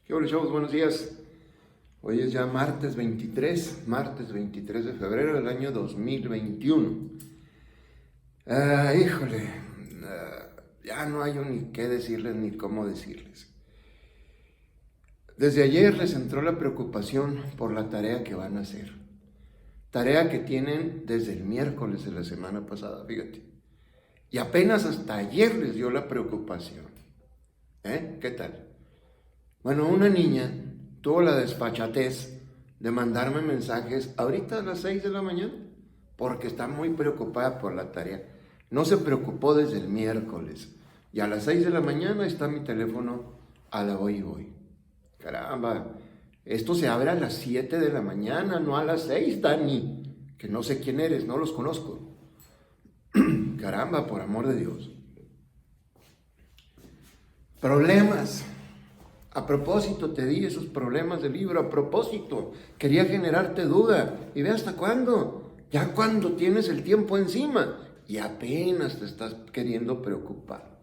¿Qué hola, chavos? Buenos días. Hoy es ya martes 23 de febrero del año 2021. Híjole, ya no hay ni qué decirles ni cómo decirles. Desde ayer les entró la preocupación por la tarea que van a hacer. Tarea que tienen desde el miércoles de la semana pasada, fíjate. Y apenas hasta ayer les dio la preocupación. ¿Qué tal? Bueno, una niña tuvo la desfachatez de mandarme mensajes ahorita a las 6 de la mañana porque está muy preocupada por la tarea. No se preocupó desde el miércoles y a las 6 de la mañana está mi teléfono a la voy y voy. Caramba, esto se abre a las 7 de la mañana, no a las 6, Dani, que no sé quién eres, no los conozco. Caramba, por amor de Dios. Problemas. A propósito, te di esos problemas del libro, a propósito, quería generarte duda. ¿Y ve hasta cuándo? Ya cuando tienes el tiempo encima y apenas te estás queriendo preocupar.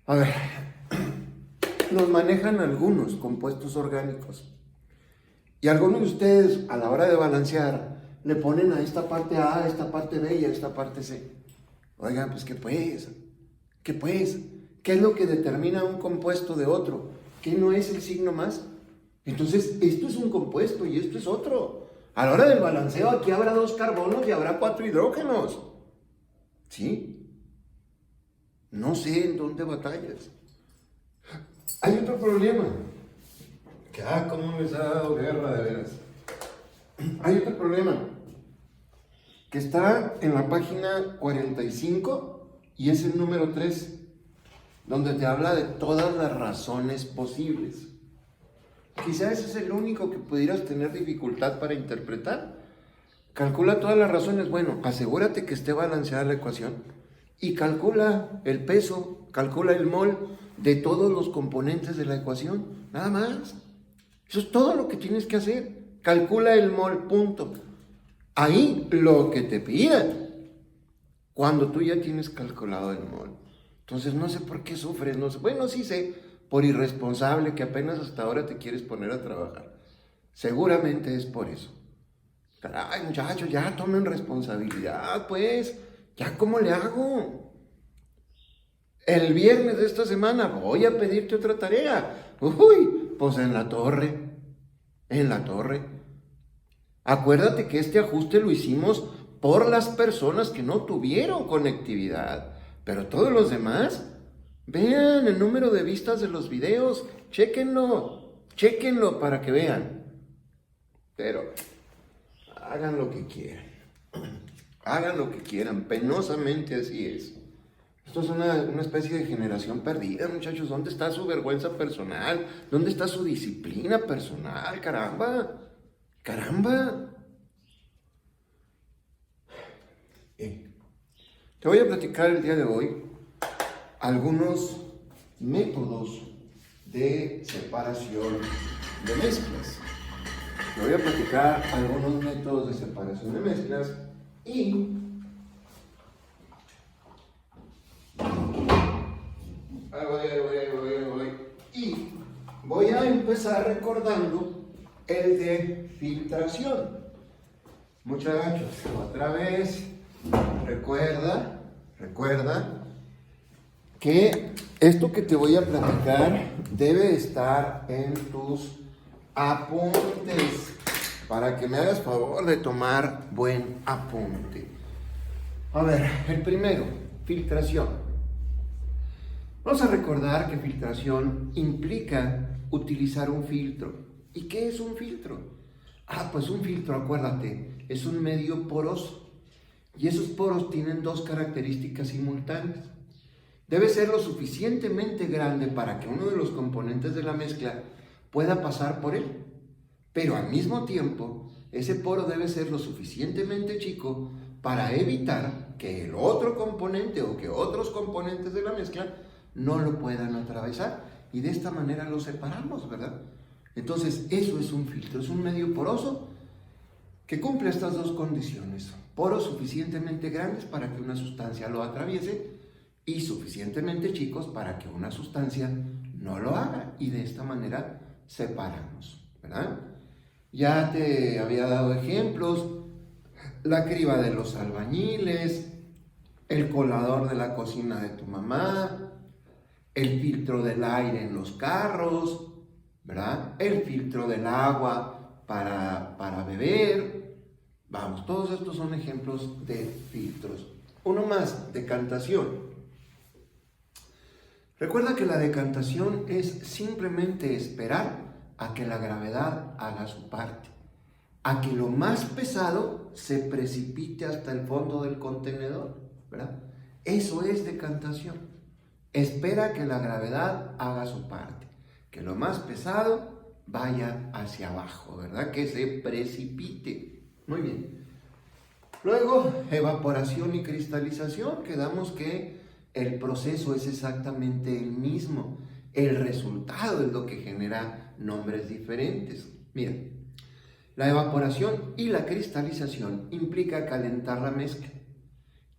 A ver, nos manejan algunos compuestos orgánicos. Y algunos de ustedes, a la hora de balancear, le ponen a esta parte A, a esta parte B y a esta parte C. Oigan, pues, ¿qué pues? ¿Qué pues? ¿Qué es lo que determina un compuesto de otro? ¿Qué no es el signo más? Entonces, esto es un compuesto y esto es otro. A la hora del balanceo, aquí habrá 2 carbonos y habrá 4 hidrógenos. ¿Sí? No sé en dónde batallas. Hay otro problema. Que, cómo les ha dado guerra de veras. Hay otro problema. Que está en la página 45 y es el número 3. Donde te habla de todas las razones posibles. Quizás ese es el único que pudieras tener dificultad para interpretar. Calcula todas las razones. Bueno, asegúrate que esté balanceada la ecuación y calcula el peso, calcula el mol de todos los componentes de la ecuación. Nada más. Eso es todo lo que tienes que hacer. Calcula el mol, punto. Ahí lo que te pidan. Cuando tú ya tienes calculado el mol. Entonces no sé por qué sufres, no sé. Bueno, sí sé, por irresponsable que apenas hasta ahora te quieres poner a trabajar. Seguramente es por eso. Caray, muchachos, ya tomen responsabilidad, pues. ¿Ya cómo le hago? El viernes de esta semana voy a pedirte otra tarea. Uy, pues en la torre. En la torre. Acuérdate que este ajuste lo hicimos por las personas que no tuvieron conectividad. Pero todos los demás, vean el número de vistas de los videos, chéquenlo para que vean. Pero hagan lo que quieran, penosamente así es. Esto es una especie de generación perdida, muchachos. ¿Dónde está su vergüenza personal? ¿Dónde está su disciplina personal? Caramba. Te voy a platicar el día de hoy algunos métodos de separación de mezclas. Te voy a platicar algunos métodos de separación de mezclas y voy a empezar recordando el de filtración. Muchachos, otra vez, recuerda que esto que te voy a platicar debe estar en tus apuntes para que me hagas favor de tomar buen apunte. A ver, el primero, filtración. Vamos a recordar que filtración implica utilizar un filtro. ¿Y qué es un filtro? Pues un filtro, acuérdate, es un medio poroso. Y esos poros tienen 2 características simultáneas. Debe ser lo suficientemente grande para que uno de los componentes de la mezcla pueda pasar por él. Pero al mismo tiempo, ese poro debe ser lo suficientemente chico para evitar que el otro componente o que otros componentes de la mezcla no lo puedan atravesar. Y de esta manera lo separamos, ¿verdad? Entonces, eso es un filtro, es un medio poroso que cumple estas 2 condiciones. Poros suficientemente grandes para que una sustancia lo atraviese y suficientemente chicos para que una sustancia no lo haga. Y de esta manera separamos, ¿verdad? Ya te había dado ejemplos: la criba de los albañiles, el colador de la cocina de tu mamá, el filtro del aire en los carros, ¿verdad? El filtro del agua para beber. Vamos, todos estos son ejemplos de filtros. Uno más: decantación. Recuerda que la decantación es simplemente esperar a que la gravedad haga su parte, a que lo más pesado se precipite hasta el fondo del contenedor, ¿verdad? Eso es decantación. Espera que la gravedad haga su parte, que lo más pesado vaya hacia abajo, ¿verdad? Que se precipite. Muy bien. Luego, evaporación y cristalización. Quedamos que el proceso es exactamente el mismo. El resultado es lo que genera nombres diferentes. Mira, la evaporación y la cristalización implica calentar la mezcla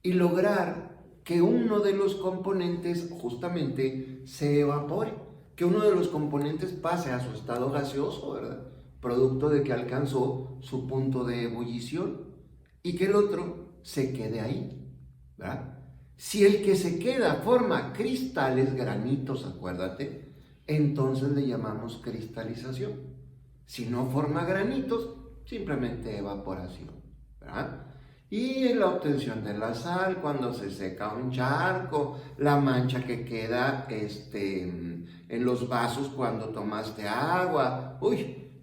y lograr que uno de los componentes justamente se evapore, que uno de los componentes pase a su estado gaseoso, ¿verdad? Producto de que alcanzó su punto de ebullición, y que el otro se quede ahí, ¿verdad? Si el que se queda forma cristales, granitos, acuérdate, entonces le llamamos cristalización. Si no forma granitos, simplemente evaporación, ¿verdad? Y la obtención de la sal cuando se seca un charco, la mancha que queda en los vasos cuando tomaste agua,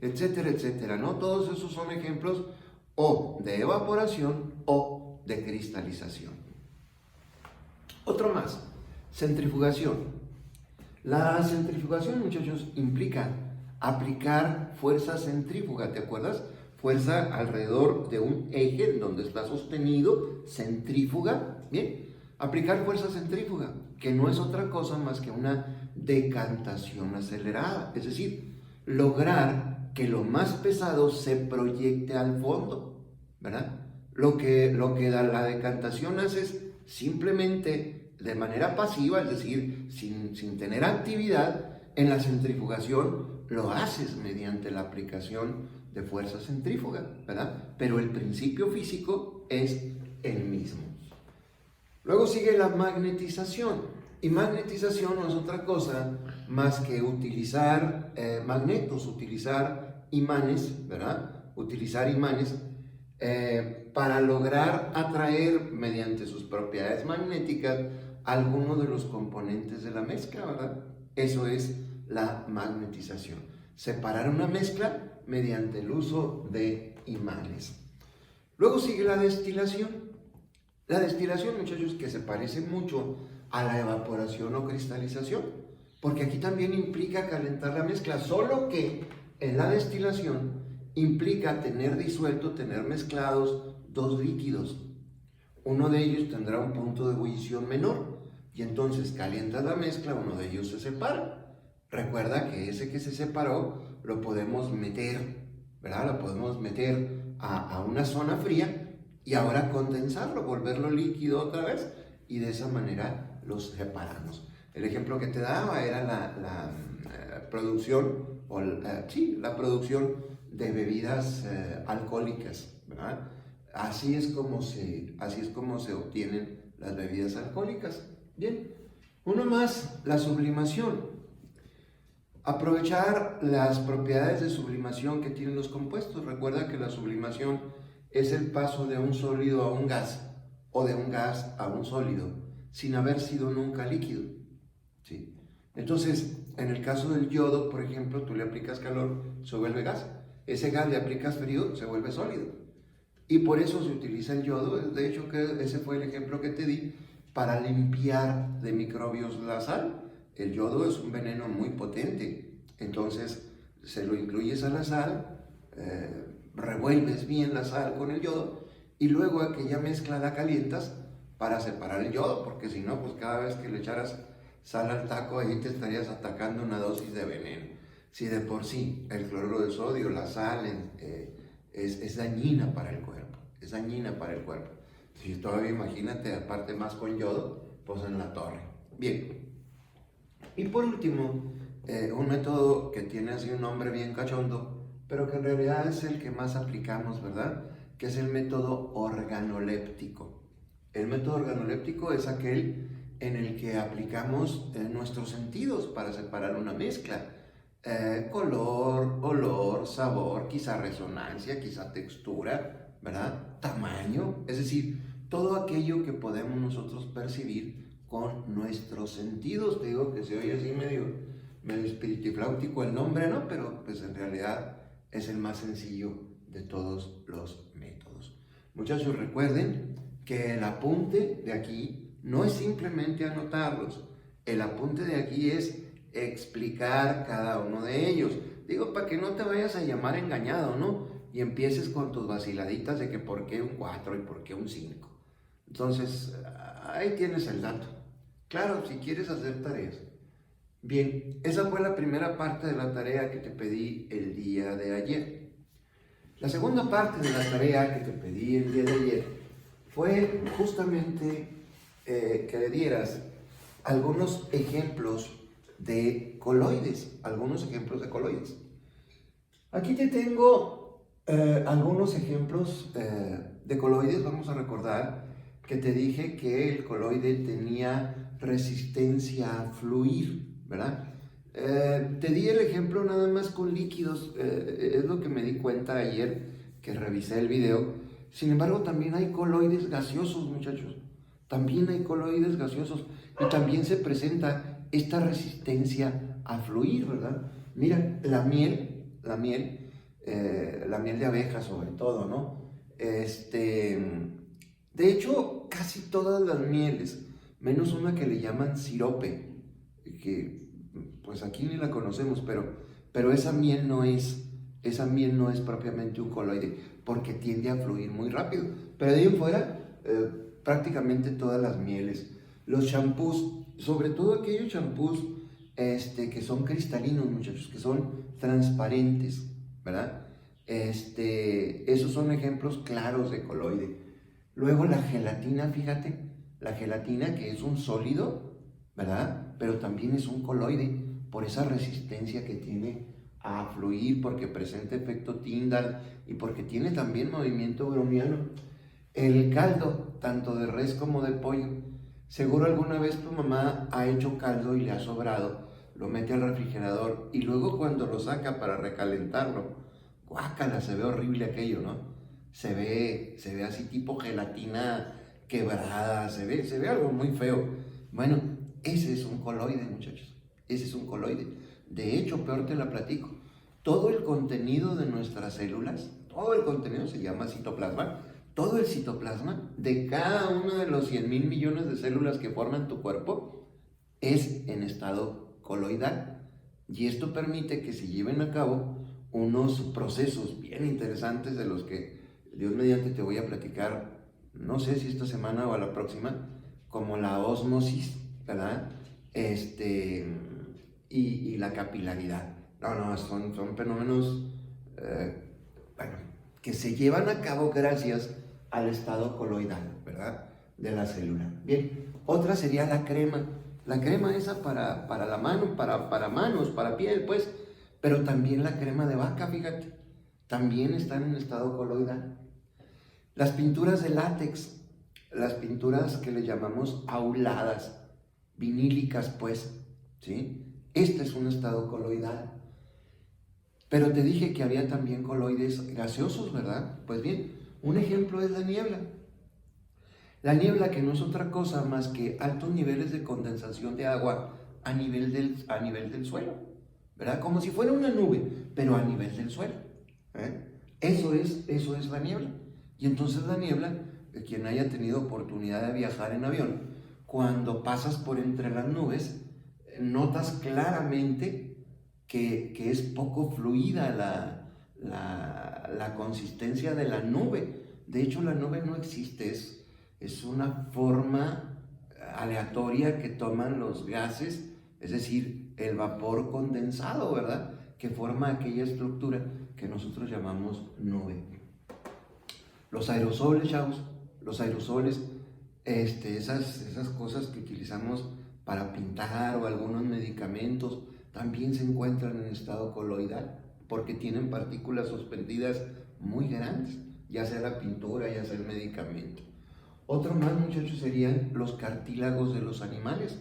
etcétera, etcétera, ¿no? Todos esos son ejemplos o de evaporación o de cristalización. Otro más: centrifugación. La centrifugación, muchachos, implica aplicar fuerza centrífuga, ¿te acuerdas? Fuerza alrededor de un eje en donde está sostenido, centrífuga, ¿bien? Aplicar fuerza centrífuga, que no es otra cosa más que una decantación acelerada, es decir, lograr que lo más pesado se proyecte al fondo, ¿verdad? Lo que la decantación hace es simplemente de manera pasiva, es decir, sin tener actividad. En la centrifugación lo haces mediante la aplicación de fuerza centrífuga, ¿verdad? Pero el principio físico es el mismo. Luego sigue la magnetización. Y magnetización no es otra cosa más que utilizar magnetos, utilizar imanes, ¿verdad? Utilizar imanes para lograr atraer mediante sus propiedades magnéticas alguno de los componentes de la mezcla, ¿verdad? Eso es la magnetización. Separar una mezcla mediante el uso de imanes. Luego sigue la destilación. La destilación, muchachos, que se parece mucho a la evaporación o cristalización, porque aquí también implica calentar la mezcla, solo que en la destilación implica tener disuelto, tener mezclados dos líquidos. Uno de ellos tendrá un punto de ebullición menor y entonces calientas la mezcla, uno de ellos se separa. Recuerda que ese que se separó lo podemos meter, ¿verdad? Lo podemos meter a una zona fría y ahora condensarlo, volverlo líquido otra vez, y de esa manera los separamos. El ejemplo que te daba era la producción, la producción de bebidas alcohólicas, ¿verdad? Así es como se obtienen las bebidas alcohólicas. Bien, uno más: la sublimación. Aprovechar las propiedades de sublimación que tienen los compuestos. Recuerda que la sublimación es el paso de un sólido a un gas o de un gas a un sólido sin haber sido nunca líquido, ¿sí? Entonces, en el caso del yodo, por ejemplo, tú le aplicas calor, se vuelve gas. Ese gas le aplicas frío, se vuelve sólido. Y por eso se utiliza el yodo. De hecho, que ese fue el ejemplo que te di para limpiar de microbios la sal. El yodo es un veneno muy potente, entonces se lo incluyes a la sal, revuelves bien la sal con el yodo y luego aquella mezcla la calientas para separar el yodo, porque si no, pues cada vez que le echaras sal al taco, ahí te estarías atacando una dosis de veneno. Si de por sí el cloruro de sodio, la sal, es dañina para el cuerpo, es dañina para el cuerpo. Si todavía imagínate, aparte más con yodo, pues en la torre. Bien. Y por último, un método que tiene así un nombre bien cachondo, pero que en realidad es el que más aplicamos, ¿verdad? Que es el método organoléptico. El método organoléptico es aquel en el que aplicamos nuestros sentidos para separar una mezcla. Color, olor, sabor, quizá resonancia, quizá textura, ¿verdad? Tamaño, es decir, todo aquello que podemos nosotros percibir con nuestros sentidos. Te digo que se oye así medio espiritifláutico el nombre, ¿no? Pero pues en realidad es el más sencillo de todos los métodos. Muchachos, recuerden que el apunte de aquí no es simplemente anotarlos. El apunte de aquí es explicar cada uno de ellos. Digo, para que no te vayas a llamar engañado, ¿no? Y empieces con tus vaciladitas de que por qué un 4 y por qué un 5. Entonces, ahí tienes el dato. Claro, si quieres hacer tareas. Bien, esa fue la primera parte de la tarea que te pedí el día de ayer. La segunda parte de la tarea que te pedí el día de ayer fue justamente que le dieras algunos ejemplos de coloides, Aquí te tengo algunos ejemplos de coloides. Vamos a recordar que te dije que el coloide tenía resistencia a fluir, ¿verdad? Te di el ejemplo nada más con líquidos, es lo que me di cuenta ayer que revisé el video. Sin embargo, también hay coloides gaseosos, muchachos. También hay coloides gaseosos y también se presenta esta resistencia a fluir, ¿verdad? Mira, la miel de abeja sobre todo, ¿no? De hecho, casi todas las mieles, menos una que le llaman sirope, que pues aquí ni la conocemos, pero esa miel no es propiamente un coloide, porque tiende a fluir muy rápido. Pero de ahí en fuera, prácticamente todas las mieles. Los champús, sobre todo aquellos champús que son cristalinos, muchachos, que son transparentes, ¿verdad? Esos son ejemplos claros de coloide. Luego la gelatina, fíjate, la gelatina que es un sólido, ¿verdad? Pero también es un coloide por esa resistencia que tiene a fluir, porque presenta efecto Tyndall y porque tiene también movimiento browniano. El caldo, tanto de res como de pollo. Seguro alguna vez tu mamá ha hecho caldo y le ha sobrado, lo mete al refrigerador y luego cuando lo saca para recalentarlo, guácala, se ve horrible aquello, ¿no? Se ve así tipo gelatina quebrada, se ve algo muy feo. Bueno, ese es un coloide, muchachos, ese es un coloide. De hecho, peor te la platico, todo el contenido de nuestras células, todo el contenido se llama citoplasma, todo el citoplasma de cada uno de los 100,000 millones de células que forman tu cuerpo es en estado coloidal. Y esto permite que se lleven a cabo unos procesos bien interesantes de los que Dios mediante te voy a platicar, no sé si esta semana o a la próxima, como la ósmosis, ¿verdad? Y la capilaridad. No, son fenómenos, bueno, que se llevan a cabo gracias al estado coloidal, ¿verdad? De la célula. Bien, otra sería la crema. La crema esa para la mano, para manos, para piel, pues, pero también la crema de vaca, fíjate, también están en estado coloidal. Las pinturas de látex, las pinturas que le llamamos auladas, vinílicas, pues, ¿sí? Este es un estado coloidal. Pero te dije que había también coloides gaseosos, ¿verdad? Pues bien, un ejemplo es la niebla. La niebla, que no es otra cosa más que altos niveles de condensación de agua a nivel del suelo, ¿verdad? Como si fuera una nube, pero a nivel del suelo. Eso es la niebla. Y entonces la niebla, quien haya tenido oportunidad de viajar en avión, cuando pasas por entre las nubes, notas claramente que es poco fluida la consistencia de la nube. De hecho, la nube no existe, es una forma aleatoria que toman los gases, es decir, el vapor condensado, ¿verdad? Que forma aquella estructura que nosotros llamamos nube. Los aerosoles, chavos, los aerosoles, esas cosas que utilizamos para pintar o algunos medicamentos, también se encuentran en estado coloidal, porque tienen partículas suspendidas muy grandes, ya sea la pintura, ya sea el medicamento. Otro más, muchachos, serían los cartílagos de los animales.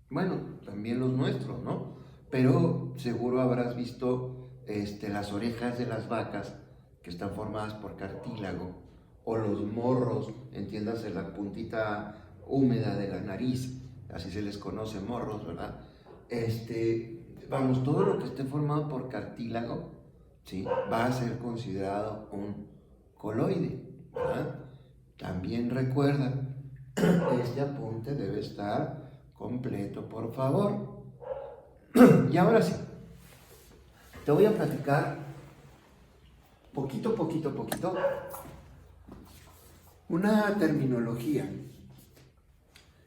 Bueno, también los nuestros, ¿no? Pero seguro habrás visto las orejas de las vacas que están formadas por cartílago, o los morros, entiéndase la puntita húmeda de la nariz, así se les conoce, morros, ¿verdad? Vamos, todo lo que esté formado por cartílago, ¿sí?, va a ser considerado un coloide, ¿verdad? También recuerda, este apunte debe estar completo, por favor. Y ahora sí, te voy a platicar poquito, una terminología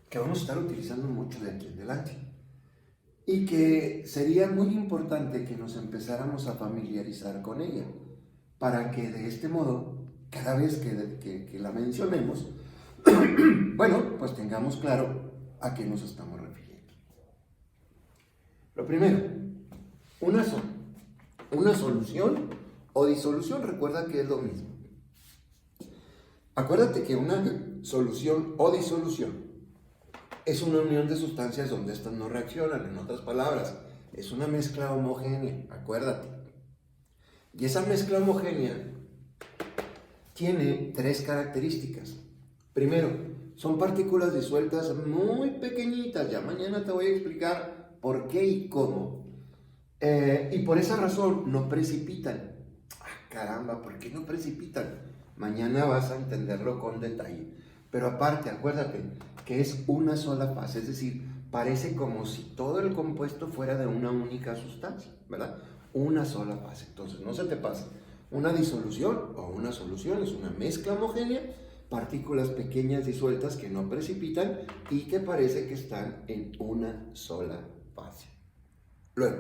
que vamos a estar utilizando mucho de aquí en adelante y que sería muy importante que nos empezáramos a familiarizar con ella para que de este modo, cada vez que la mencionemos, bueno, pues tengamos claro a qué nos estamos refiriendo. Lo primero, una solución o disolución, recuerda que es lo mismo. Acuérdate que una solución o disolución es una unión de sustancias donde estas no reaccionan, en otras palabras, es una mezcla homogénea, acuérdate. Y esa mezcla homogénea tiene tres características. Primero, son partículas disueltas muy pequeñitas, ya mañana te voy a explicar por qué y cómo. Y por esa razón no precipitan. Caramba, ¿por qué no precipitan? Mañana vas a entenderlo con detalle. Pero aparte, acuérdate que es una sola fase, es decir, parece como si todo el compuesto fuera de una única sustancia, ¿verdad? Una sola fase. Entonces, no se te pase. Una disolución o una solución es una mezcla homogénea, partículas pequeñas disueltas que no precipitan y que parece que están en una sola fase. Luego,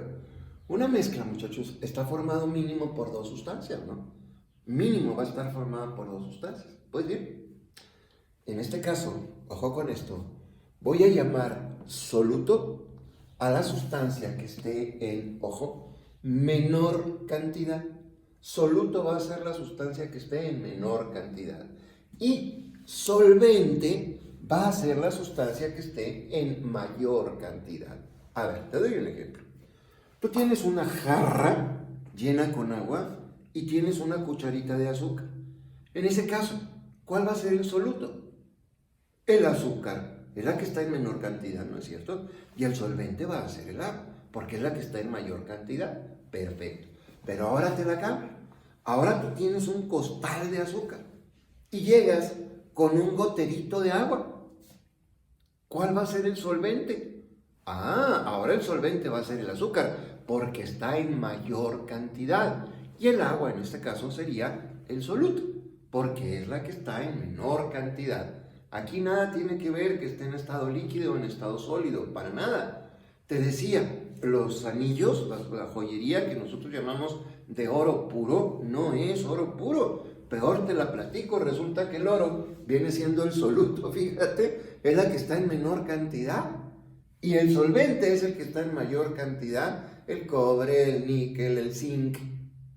una mezcla, muchachos, está formado mínimo por dos sustancias, ¿no? Mínimo va a estar formada por dos sustancias. Pues bien, en este caso, ojo con esto, voy a llamar soluto a la sustancia que esté en, ojo, menor cantidad. Soluto va a ser la sustancia que esté en menor cantidad. Y solvente va a ser la sustancia que esté en mayor cantidad. A ver, te doy un ejemplo. Tú tienes una jarra llena con agua y tienes una cucharita de azúcar. En ese caso, ¿cuál va a ser el soluto? El azúcar es la que está en menor cantidad, ¿no es cierto? Y el solvente va a ser el agua, porque es la que está en mayor cantidad. Perfecto. Pero ahora te la cambio. Ahora tú tienes un costal de azúcar y llegas con un goterito de agua. ¿Cuál va a ser el solvente? Ahora el solvente va a ser el azúcar, porque está en mayor cantidad. Y el agua, en este caso, sería el soluto, porque es la que está en menor cantidad. Aquí nada tiene que ver que esté en estado líquido o en estado sólido, para nada. Te decía, los anillos, la joyería que nosotros llamamos de oro puro, no es oro puro. Peor te la platico, resulta que el oro viene siendo el soluto, fíjate, es la que está en menor cantidad. Y el solvente es el que está en mayor cantidad, el cobre, el níquel, el zinc,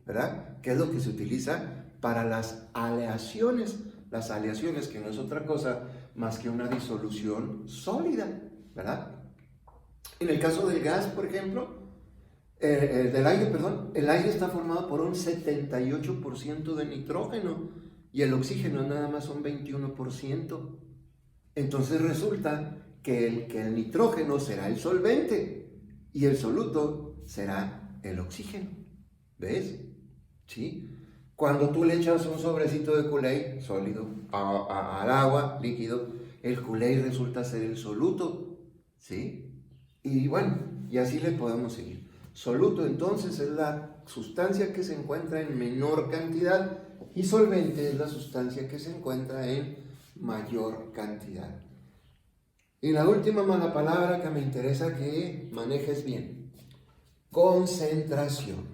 ¿verdad? Que es lo que se utiliza para las aleaciones. Las aleaciones, que no es otra cosa más que una disolución sólida, ¿verdad? En el caso del gas, por ejemplo, del aire, perdón, el aire está formado por un 78% de nitrógeno y el oxígeno nada más un 21%. Entonces resulta que el nitrógeno será el solvente y el soluto será el oxígeno. ¿Ves? ¿Sí? Cuando tú le echas un sobrecito de Kool-Aid sólido al agua, líquido, el Kool-Aid resulta ser el soluto, ¿sí? Y bueno, y así le podemos seguir. Soluto entonces es la sustancia que se encuentra en menor cantidad y solvente es la sustancia que se encuentra en mayor cantidad. Y la última mala palabra que me interesa que manejes bien: concentración.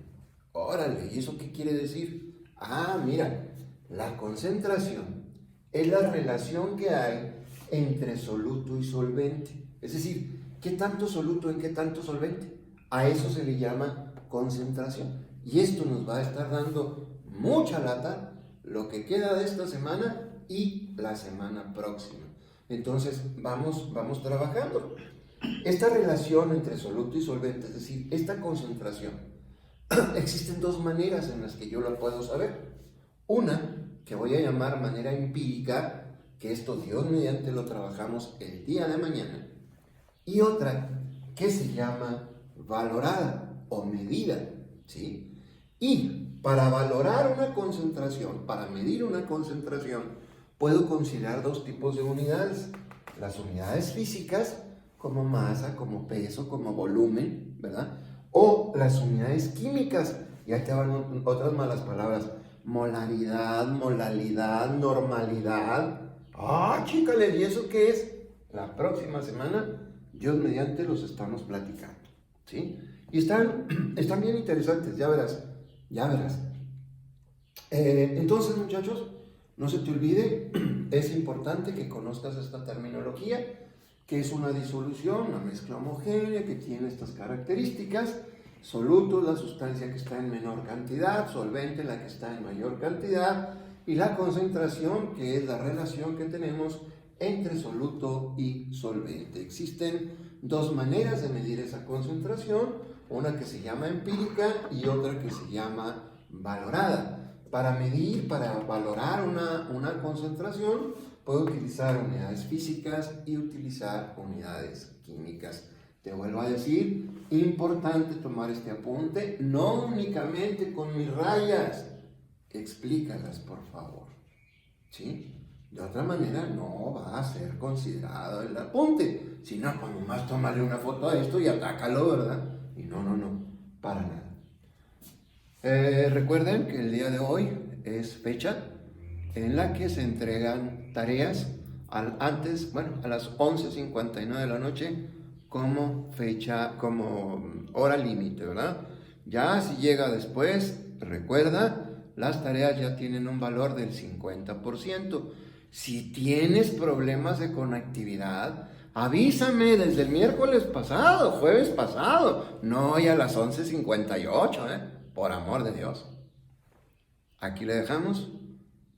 Órale, ¿y eso qué quiere decir? Mira, la concentración es la relación que hay entre soluto y solvente. Es decir, ¿qué tanto soluto en qué tanto solvente? A eso se le llama concentración. Y esto nos va a estar dando mucha lata lo que queda de esta semana y la semana próxima. Entonces vamos trabajando. Esta relación entre soluto y solvente, es decir, esta concentración, existen dos maneras en las que yo la puedo saber. Una, que voy a llamar manera empírica, que esto Dios mediante lo trabajamos el día de mañana. Y otra, que se llama valorada o medida, ¿sí? Y para valorar una concentración, para medir una concentración, puedo considerar dos tipos de unidades. Las unidades físicas, como masa, como peso, como volumen, ¿verdad? O las unidades químicas, y ahí te van otras malas palabras, molaridad, molalidad, normalidad. Chícales, ¿y eso qué es? La próxima semana, Dios mediante, los estamos platicando, ¿sí? Y están bien interesantes, ya verás. Entonces, muchachos, no se te olvide, es importante que conozcas esta terminología, que es una disolución, una mezcla homogénea que tiene estas características. Soluto, la sustancia que está en menor cantidad; solvente, la que está en mayor cantidad; y la concentración, que es la relación que tenemos entre soluto y solvente. Existen dos maneras de medir esa concentración, una que se llama empírica y otra que se llama valorada. Para medir, para valorar una concentración, puedo utilizar unidades físicas y utilizar unidades químicas. Te vuelvo a decir, importante tomar este apunte, no únicamente con mis rayas, explícalas por favor, ¿sí? De otra manera no va a ser considerado el apunte, sino cuando más tómale una foto a esto y atácalo, ¿verdad? Y no, para nada. Recuerden que el día de hoy es fecha en la que se entregan tareas a las 11:59 de la noche como fecha, como hora límite, ¿verdad? Ya si llega después, recuerda, las tareas ya tienen un valor del 50%. Si tienes problemas de conectividad, avísame desde el miércoles pasado, jueves pasado, no hoy a las 11:58, por amor de Dios. Aquí le dejamos.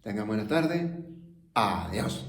Tengan buena tarde. Adiós.